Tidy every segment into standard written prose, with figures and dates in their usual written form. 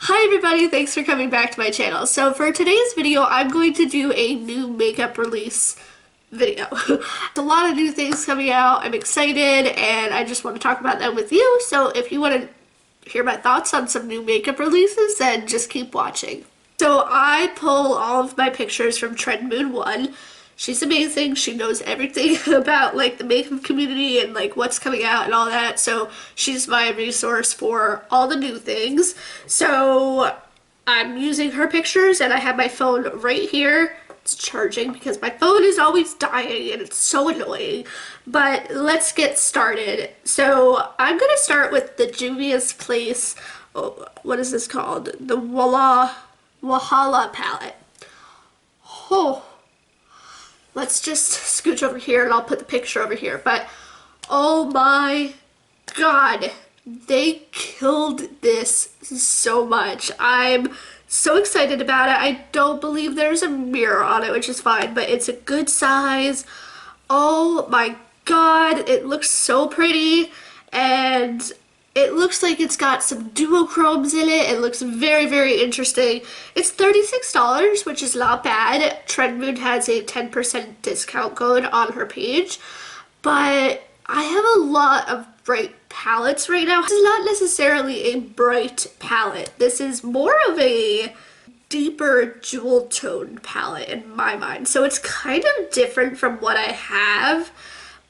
Hi everybody, thanks for coming back to my channel. So for today's video, I'm going to do a new makeup release video. A lot of new things coming out. I'm excited and I just want to talk about them with you. So if you want to hear my thoughts on some new makeup releases, then just keep watching. So I pull all of my pictures from Trend Moon 1. She's amazing. She knows everything about like the makeup community and like what's coming out and all that. So she's my resource for all the new things. So I'm using her pictures and I have my phone right here. It's charging because my phone is always dying and it's so annoying. But let's get started. So I'm going to start with the Junius Place. Oh, what is this called? The Wahala palette. Oh. Let's just scooch over here and I'll put the picture over here. But oh my god, they killed this so much. I'm so excited about it. I don't believe there's a mirror on it, which is fine, but it's a good size. Oh my god, it looks so pretty and it looks like it's got some duochromes in it. It looks very, very interesting. It's $36, which is not bad. Trend Moon has a 10% discount code on her page. But I have a lot of bright palettes right now. This is not necessarily a bright palette. This is more of a deeper jewel tone palette in my mind. So it's kind of different from what I have.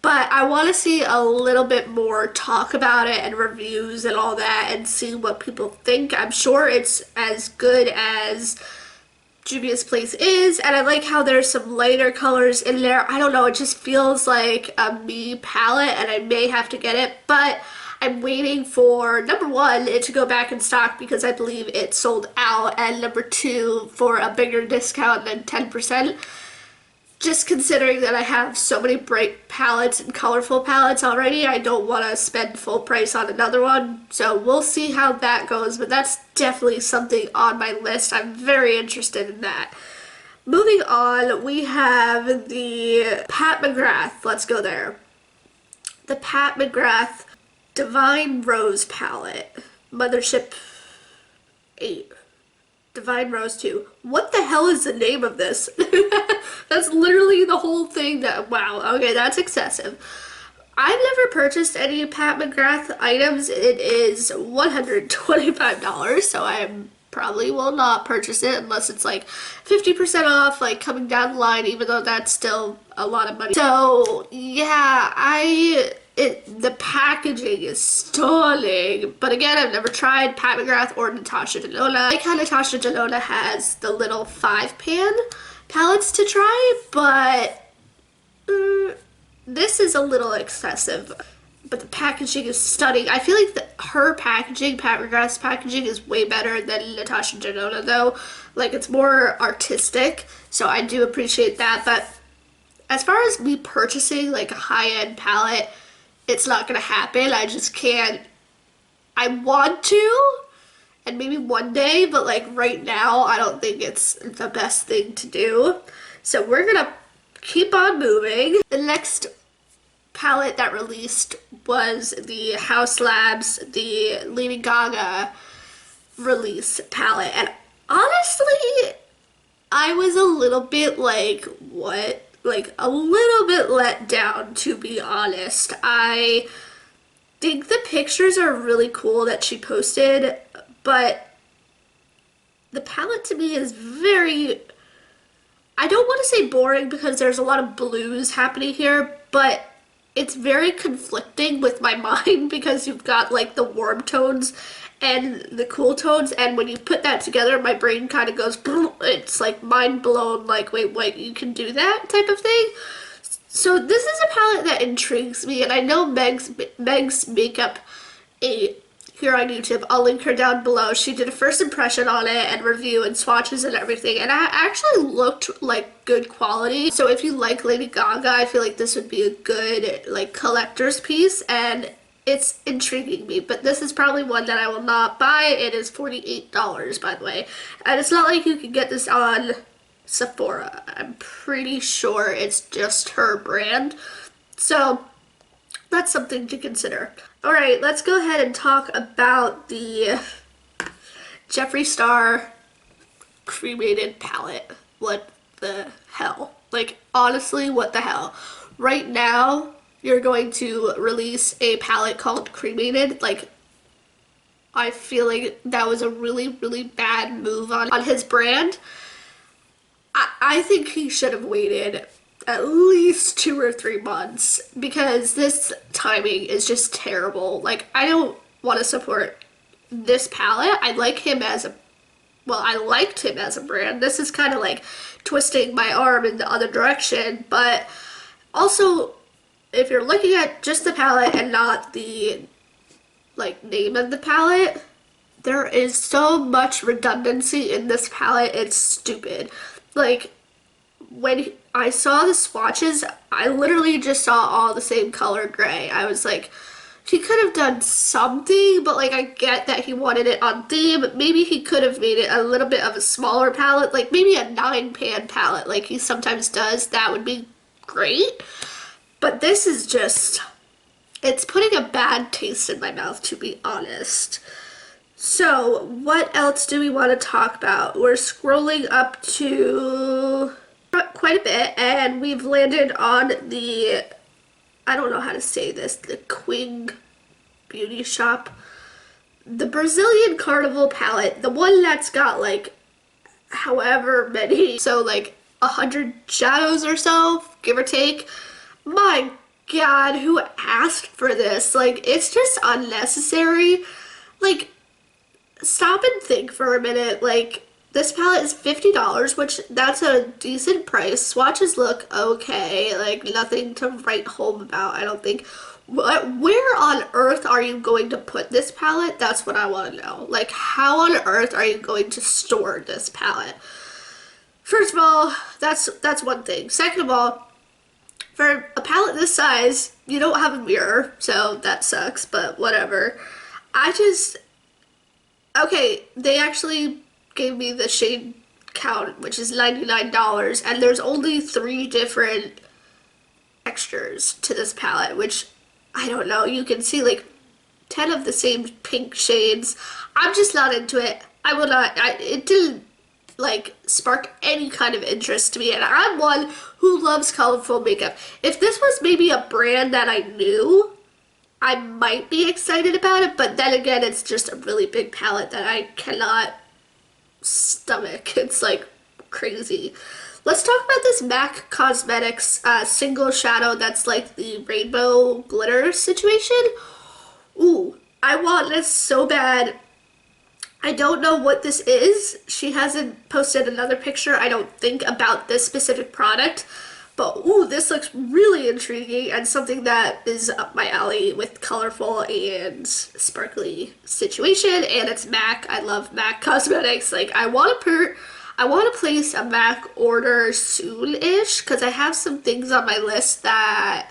But I want to see a little bit more talk about it and reviews and all that and see what people think. I'm sure it's as good as Juvia's Place is, and I like how there's some lighter colors in there. I don't know, it just feels like a me palette and I may have to get it, but I'm waiting for, number one, it to go back in stock because I believe it sold out, and number two, for a bigger discount than 10%. Just considering that I have so many bright palettes and colorful palettes already, I don't want to spend full price on another one. So we'll see how that goes, but that's definitely something on my list. I'm very interested in that. Moving on, we have the Pat McGrath. Let's go there. The Pat McGrath Divine Rose palette. Mothership 8. Divine Rose 2. What the hell is the name of this? That's literally the whole thing that, wow, okay, that's excessive. I've never purchased any Pat McGrath items. It is $125, so I probably will not purchase it unless it's like 50% off, like coming down the line, even though that's still a lot of money. So, yeah, the packaging is stunning, but again, I've never tried Pat McGrath or Natasha Denona. I like how Natasha Denona has the little 5-pan palettes to try, but this is a little excessive. But the packaging is stunning. I feel like her packaging, Pat McGrath's packaging, is way better than Natasha Denona, though. Like, it's more artistic, so I do appreciate that. But as far as me purchasing like a high-end palette, it's not gonna happen. I just can't. I want to, and maybe one day, but like right now, I don't think it's the best thing to do. So we're gonna keep on moving. The next palette that released was the Haus Labs, the Lady Gaga release palette. And honestly, I was a little bit like, what? Like a little bit let down, to be honest. I think the pictures are really cool that she posted, but the palette to me is very, I don't want to say boring because there's a lot of blues happening here, but it's very conflicting with my mind because you've got like the warm tones and the cool tones, and when you put that together, my brain kind of goes, it's like mind blown, like, wait, you can do that type of thing. So this is a palette that intrigues me, and I know Meg's Makeup 8 here on YouTube. I'll link her down below. She did a first impression on it and review and swatches and everything, and it actually looked like good quality. So if you like Lady Gaga, I feel like this would be a good like collector's piece, and it's intriguing me, but this is probably one that I will not buy. It is $48, by the way, and it's not like you can get this on Sephora. I'm pretty sure it's just her brand, so that's something to consider. All right, let's go ahead and talk about the Jeffree Star cremated palette. What the hell? Like, honestly, what the hell? Right now, you're going to release a palette called Cremated. Like, I feel like that was a really, really bad move on his brand. I think he should have waited at least 2 or 3 months because this timing is just terrible. Like, I don't want to support this palette. I like him as a, well, I liked him as a brand. This is kind of like twisting my arm in the other direction, but also if you're looking at just the palette and not the like name of the palette, there is so much redundancy in this palette, it's stupid. Like, when I saw the swatches, I literally just saw all the same color gray. I was like, he could have done something, but like, I get that he wanted it on theme. Maybe he could have made it a little bit of a smaller palette, like maybe a 9-pan palette like he sometimes does. That would be great. But this is just, it's putting a bad taste in my mouth, to be honest. So what else do we want to talk about? We're scrolling up to quite a bit, and we've landed on the, I don't know how to say this, the Queen Beauty Shop. The Brazilian Carnival palette, the one that's got like however many, so like 100 shadows or so, give or take. My God, who asked for this? Like, it's just unnecessary. Like, stop and think for a minute. Like, this palette is $50, which that's a decent price. Swatches look okay, like nothing to write home about, I don't think. Where on earth are you going to put this palette? That's what I want to know. Like, how on earth are you going to store this palette? First of all, that's one thing. Second of all, for a palette this size, you don't have a mirror, so that sucks, but whatever. Okay, they actually gave me the shade count, which is $99, and there's only 3 different textures to this palette, which, I don't know, you can see like 10 of the same pink shades. I'm just not into it. I will not, it didn't like spark any kind of interest to me, and I'm one who loves colorful makeup. If this was maybe a brand that I knew, I might be excited about it, but then again, it's just a really big palette that I cannot stomach. It's like crazy. Let's talk about this MAC Cosmetics single shadow that's like the rainbow glitter situation. Ooh, I want this so bad. I don't know what this is. She hasn't posted another picture, I don't think, about this specific product. But ooh, this looks really intriguing and something that is up my alley with colorful and sparkly situation. And it's MAC. I love MAC Cosmetics. Like, I want to place a MAC order soon-ish because I have some things on my list that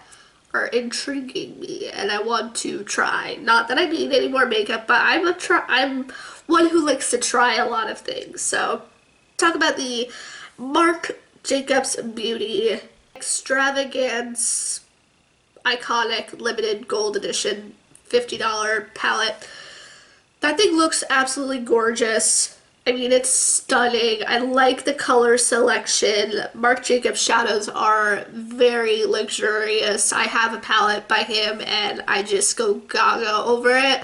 are intriguing me and I want to try. Not that I need any more makeup, but I'm one who likes to try a lot of things. So, talk about the Marc Jacobs Beauty Extravagance Iconic Limited Gold Edition $50 palette. That thing looks absolutely gorgeous. I mean, it's stunning. I like the color selection. Marc Jacobs shadows are very luxurious. I have a palette by him and I just go gaga over it,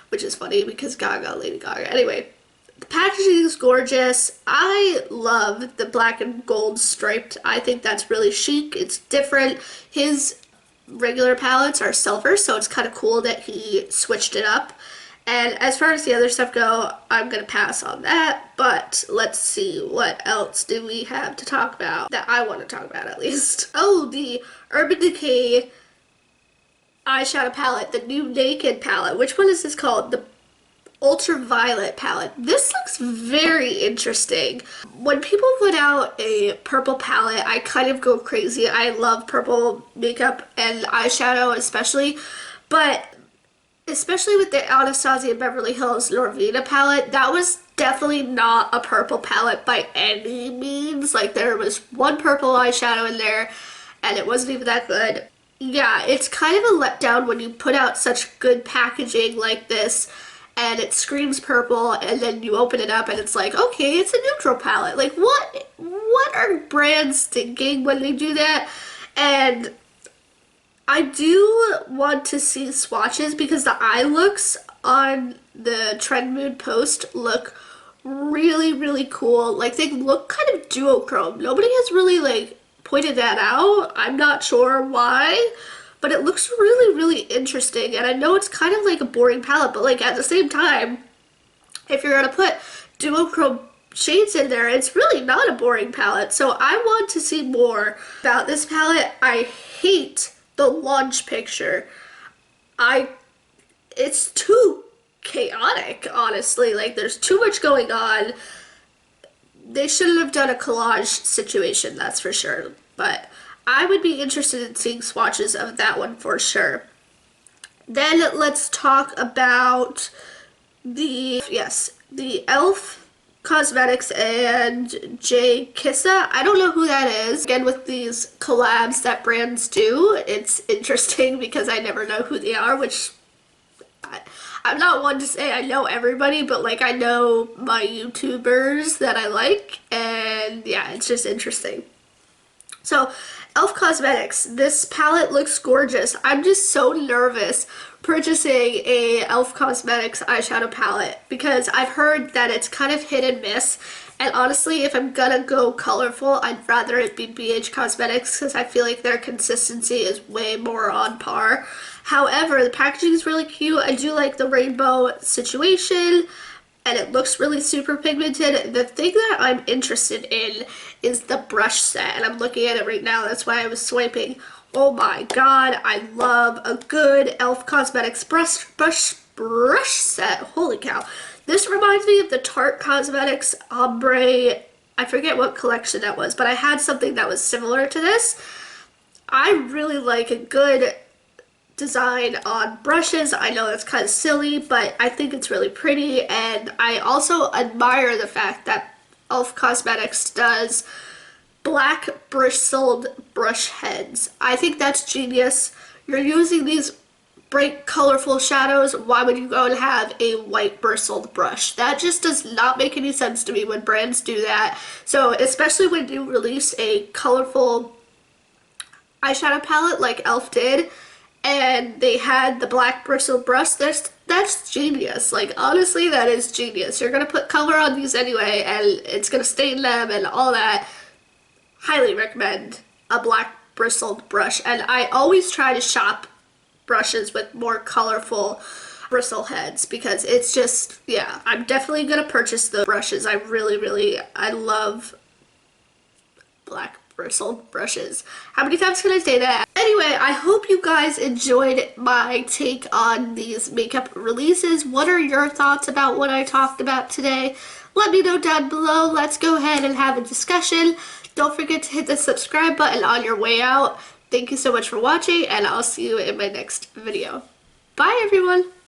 which is funny because Gaga, Lady Gaga. Anyway, the packaging is gorgeous. I love the black and gold striped. I think that's really chic. It's different. His regular palettes are silver, so it's kind of cool that he switched it up. And as far as the other stuff go, I'm gonna pass on that, but let's see, what else do we have to talk about that I want to talk about at least. Oh, the Urban Decay eyeshadow palette, the new Naked palette. Which one is this called? The Ultraviolet palette. This looks very interesting. When people put out a purple palette, I kind of go crazy. I love purple makeup and eyeshadow especially, but especially with the Anastasia Beverly Hills Norvina palette, that was definitely not a purple palette by any means. Like, there was one purple eyeshadow in there and it wasn't even that good. Yeah, it's kind of a letdown when you put out such good packaging like this and it screams purple, and then you open it up and it's like, okay, it's a neutral palette. Like, what are brands thinking when they do that? And I do want to see swatches because the eye looks on the Trend Mood post look really, really cool. Like, they look kind of duochrome. Nobody has really, like, pointed that out. I'm not sure why, but it looks really, really interesting. And I know it's kind of like a boring palette, but, like, at the same time, if you're gonna put duochrome shades in there, it's really not a boring palette. So I want to see more about this palette. I hate the launch picture. It's too chaotic, honestly. Like, there's too much going on. They shouldn't have done a collage situation, that's for sure. But I would be interested in seeing swatches of that one for sure. Then let's talk about the e.l.f. Cosmetics and J. Kissa. I don't know who that is. Again, with these collabs that brands do, it's interesting because I never know who they are, which I'm not one to say I know everybody, but like I know my YouTubers that I like, and yeah, it's just interesting. So, e.l.f. Cosmetics, this palette looks gorgeous. I'm just so nervous purchasing a e.l.f. Cosmetics eyeshadow palette because I've heard that it's kind of hit and miss. And honestly, if I'm gonna go colorful, I'd rather it be BH Cosmetics because I feel like their consistency is way more on par. However, the packaging is really cute. I do like the rainbow situation, and it looks really super pigmented. The thing that I'm interested in is the brush set, and I'm looking at it right now. That's why I was swiping. Oh my god, I love a good e.l.f. Cosmetics brush set. Holy cow. This reminds me of the Tarte Cosmetics Ombre, I forget what collection that was, but I had something that was similar to this. I really like a good design on brushes. I know it's kind of silly, but I think it's really pretty, and I also admire the fact that e.l.f. Cosmetics does black bristled brush heads. I think that's genius. You're using these bright colorful shadows, why would you go and have a white bristled brush? That just does not make any sense to me when brands do that. So especially when you release a colorful eyeshadow palette like e.l.f. did, and they had the black bristled brush, that's genius. Like, honestly, that is genius. You're gonna put color on these anyway, and it's gonna stain them and all that. Highly recommend a black bristled brush, and I always try to shop brushes with more colorful bristle heads because it's just, yeah, I'm definitely gonna purchase the brushes. I love black bristled brushes. How many times can I say that? Anyway, I hope you guys enjoyed my take on these makeup releases. What are your thoughts about what I talked about today? Let me know down below. Let's go ahead and have a discussion. Don't forget to hit the subscribe button on your way out. Thank you so much for watching, and I'll see you in my next video. Bye, everyone!